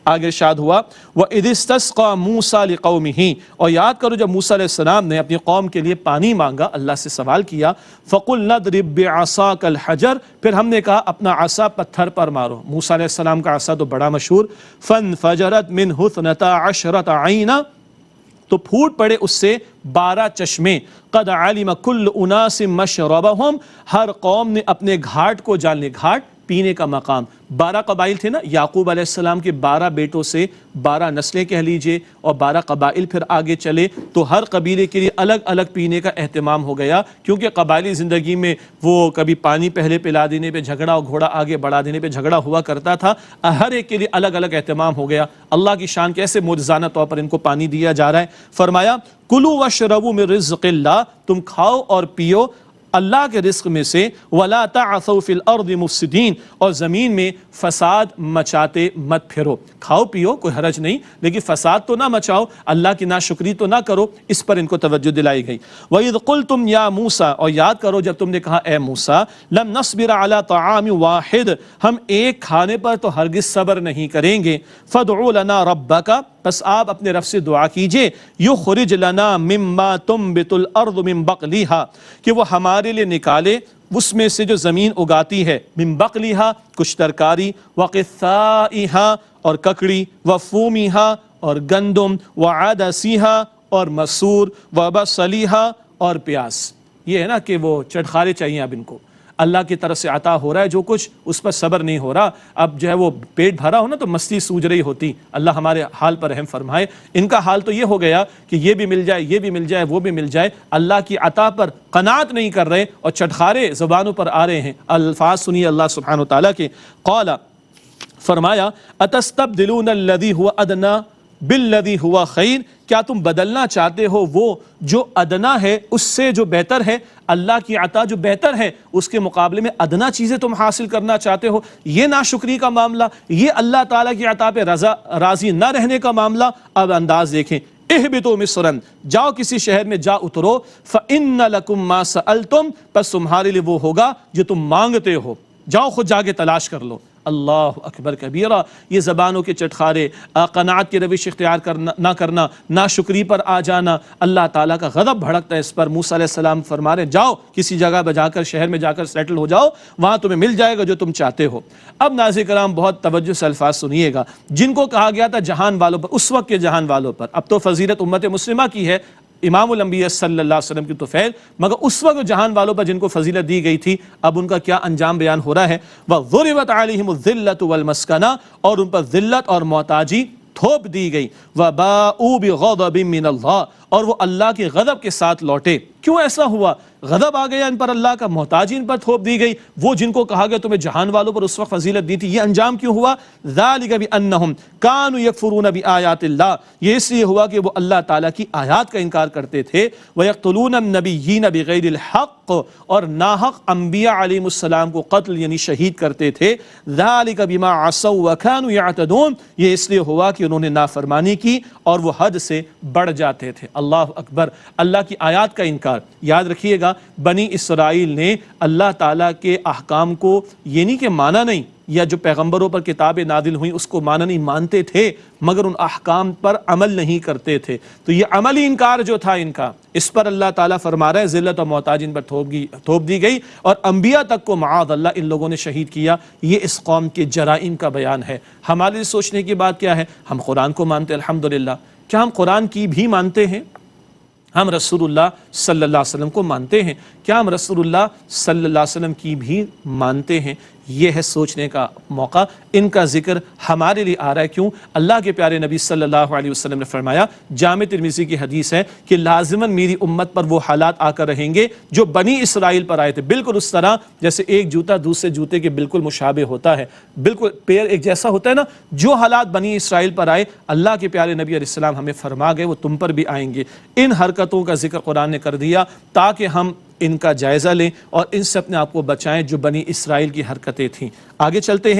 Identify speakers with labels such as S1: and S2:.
S1: آگے ارشاد ہوا وَإِذِ اسْتَسْقَىٰ مُوسَىٰ لِقَوْمِهِ، اور یاد کرو جب موسیٰ علیہ السلام نے اپنی قوم کے لیے پانی مانگا، اللہ سے سوال کیا، فَقُلْنَا اضْرِب بِّعَصَاكَ الْحَجَرَ، پھر ہم نے کہا اپنا عصا پتھر پر مارو۔ موسیٰ علیہ السلام کا عصا تو بڑا مشہور، فَانْفَجَرَتْ مِنْهُ اثْنَتَا عَشْرَةَ عَيْنًا، تو پھوٹ پڑے اس سے 12 چشمے، قد علم کل اناس مشربہم، ہر قوم نے اپنے گھاٹ کو جان لی، گھاٹ پینے کا مقام۔ 12 قبائل تھے نا، یعقوب علیہ السلام کے 12 بیٹوں سے 12 نسلیں کہہ لیجئے، اور 12 قبائل پھر آگے چلے، تو ہر قبیلے کے لیے الگ الگ پینے کا اہتمام ہو گیا، کیونکہ قبائلی زندگی میں وہ کبھی پانی پہلے پلا دینے پہ جھگڑا اور گھوڑا آگے بڑھا دینے پہ جھگڑا ہوا کرتا تھا، ہر ایک کے لیے الگ الگ اہتمام ہو گیا۔ اللہ کی شان کیسے معجزانہ طور پر ان کو پانی دیا جا رہا ہے۔ فرمایا کلوا واشربوا من رزق اللہ، تم کھاؤ اور پیو اللہ کے رزق میں سے، وَلَا تَعْثَوْا فِي الْأَرْضِ مُفْسِدِينَ، اور زمین میں فساد مچاتے مت پھرو۔ کھاؤ پیو کوئی حرج نہیں، لیکن فساد تو نہ مچاؤ، اللہ کی ناشکری تو نہ کرو، اس پر ان کو توجہ دلائی گئی۔ وَإِذْ قُلْتُمْ يَا مُوسَىٰ، اور یاد کرو جب تم نے کہا اے موسیٰ، لَمْ نَصْبِرَ عَلَىٰ طَعَامٍ وَاحِدٍ، ہم ایک کھانے پر تو ہرگز صبر نہیں کریں گے، فَادْعُ لَنَا رَبَّكَ، بس آپ اپنے رب سے دعا کیجئے، یخرج لنا مما تنبت الارض من بقلیها، کہ وہ ہمارے لیے نکالے اس میں سے جو زمین اگاتی ہے، من بقلیها کچھ ترکاری، وقثائها اور ککڑی، وفومیها اور گندم، وعدسیها اور مسور، وبصلیها اور پیاز۔ یہ ہے نا کہ وہ چٹخارے چاہیے اب ان کو، اللہ کی طرف سے عطا ہو رہا ہے جو کچھ، اس پر صبر نہیں ہو رہا۔ اب جو ہے وہ پیٹ بھرا ہو نا تو مستی سوج رہی ہوتی۔ اللہ ہمارے حال پر رحم فرمائے۔ ان کا حال تو یہ ہو گیا کہ یہ بھی مل جائے، یہ بھی مل جائے، وہ بھی مل جائے، اللہ کی عطا پر قناعت نہیں کر رہے اور چٹخارے زبانوں پر آ رہے ہیں۔ الفاظ سنیے اللہ سبحانہ وتعالیٰ کے، قال، فرمایا اتستبدلون الذی هو ادنی بالذی ہوا خیر، کیا تم بدلنا چاہتے ہو وہ جو ادنا ہے اس سے جو بہتر ہے؟ اللہ کی عطا جو بہتر ہے اس کے مقابلے میں ادنا چیزیں تم حاصل کرنا چاہتے ہو؟ یہ ناشکری کا معاملہ، یہ اللہ تعالیٰ کی عطا پہ راضی نہ رہنے کا معاملہ۔ اب انداز دیکھیں، اہبطوا مصرا، جاؤ کسی شہر میں جا اترو، فإن لکم ما سألتم، پس تمہارے لیے وہ ہوگا جو تم مانگتے ہو، جاؤ خود جا کے تلاش کر لو۔ اللہ اکبر کبیرہ، یہ زبانوں کے چٹخارے، قناعت کی روش اختیار نہ کرنا، ناشکری پر آ جانا، اللہ تعالیٰ کا غضب بھڑکتا ہے اس پر۔ موسیٰ علیہ السلام فرما رہے جاؤ کسی جگہ پہ جا کر، شہر میں جا کر سیٹل ہو جاؤ، وہاں تمہیں مل جائے گا جو تم چاہتے ہو۔ اب ناظرین کرام بہت توجہ سے الفاظ سنیے گا، جن کو کہا گیا تھا جہان والوں پر، اس وقت کے جہان والوں پر، اب تو فضیلت امت مسلمہ کی ہے، امام الانبیاء صلی اللہ علیہ وسلم کی تو فیل، مگر اس وقت جہان والوں پر جن کو فضیلت دی گئی تھی، اب ان کا کیا انجام بیان ہو رہا ہے۔ وَضُرِبَتْ عَلَيْهِمُ الذِّلَّةُ وَالْمَسْكَنَةُ، اور ان پر ذلت اور محتاجی تھوپ دی گئی۔ وَبَاءُوا بِغَضَبٍ مِّنَ اللَّهِ، اور وہ اللہ کے غضب کے ساتھ لوٹے۔ کیوں ایسا ہوا؟ غضب آ گیا ان پر اللہ کا، محتاجی ان پر تھوپ دی گئی، وہ جن کو کہا گیا تمہیں جہان والوں پر اس وقت فضیلت دی تھی، یہ انجام کیوں ہوا؟ ذَلِكَ بِأَنَّهُمْ كَانُوا يَكْفُرُونَ بِآيَاتِ اللَّهِ، یہ اس لیے ہوا کہ وہ اللہ تعالیٰ کی آیات کا انکار کرتے تھے۔ وَيَقْتُلُونَ النَّبِيِّينَ بِغَيْرِ الْحَقِّ، اور ناحق انبیاء علیہم السلام کو قتل یعنی شہید کرتے تھے۔ ذَلِكَ بِمَا عَصَوْا وَكَانُوا يَعْتَدُونَ، یہ اس لیے ہوا کہ انہوں نے نافرمانی کی اور وہ حد سے بڑھ جاتے تھے۔ اللہ اکبر، اللہ کی آیات کا انکار۔ یاد رکھیے گا، بنی اسرائیل نے اللہ تعالیٰ کے احکام کو یہ نہیں کہ مانا نہیں، یا جو پیغمبروں پر کتابیں نازل ہوئیں اس کو مانا نہیں، مانتے تھے مگر ان احکام پر عمل نہیں کرتے تھے۔ تو یہ عملی انکار جو تھا ان کا، اس پر اللہ تعالیٰ فرما رہا ہے ذلت اور محتاج ان پر تھوپ دی گئی، اور انبیاء تک کو معاذ اللہ ان لوگوں نے شہید کیا۔ یہ اس قوم کے جرائم کا بیان ہے۔ ہمارے لیے سوچنے کی بات کیا ہے؟ ہم قرآن کو مانتے ہیں الحمدللہ، کیا ہم قرآن کی بھی مانتے ہیں؟ ہم رسول اللہ صلی اللہ علیہ وسلم کو مانتے ہیں؟ کیا ہم رسول اللہ صلی اللہ علیہ وسلم کی بھی مانتے ہیں؟ یہ ہے سوچنے کا موقع۔ ان کا ذکر ہمارے لیے آ رہا ہے، کیوں؟ اللہ کے پیارے نبی صلی اللہ علیہ وسلم نے فرمایا، جامع ترمذی کی حدیث ہے کہ لازماً میری امت پر وہ حالات آ کر رہیں گے جو بنی اسرائیل پر آئے تھے، بالکل اس طرح جیسے ایک جوتا دوسرے جوتے کے بالکل مشابہ ہوتا ہے، بالکل پیر ایک جیسا ہوتا ہے نا۔ جو حالات بنی اسرائیل پر آئے، اللہ کے پیارے نبی علیہ السلام ہمیں فرما گئے وہ تم پر بھی آئیں گے۔ ان حرکتوں کا ذکر قرآن نے کر دیا تاکہ ہم ان کا جائزہ لیں اور ان سے اپنے آپ کو بچائیں جو بنی اسرائیل کی حرکتیں تھیں۔ آگے چلتے ہیں۔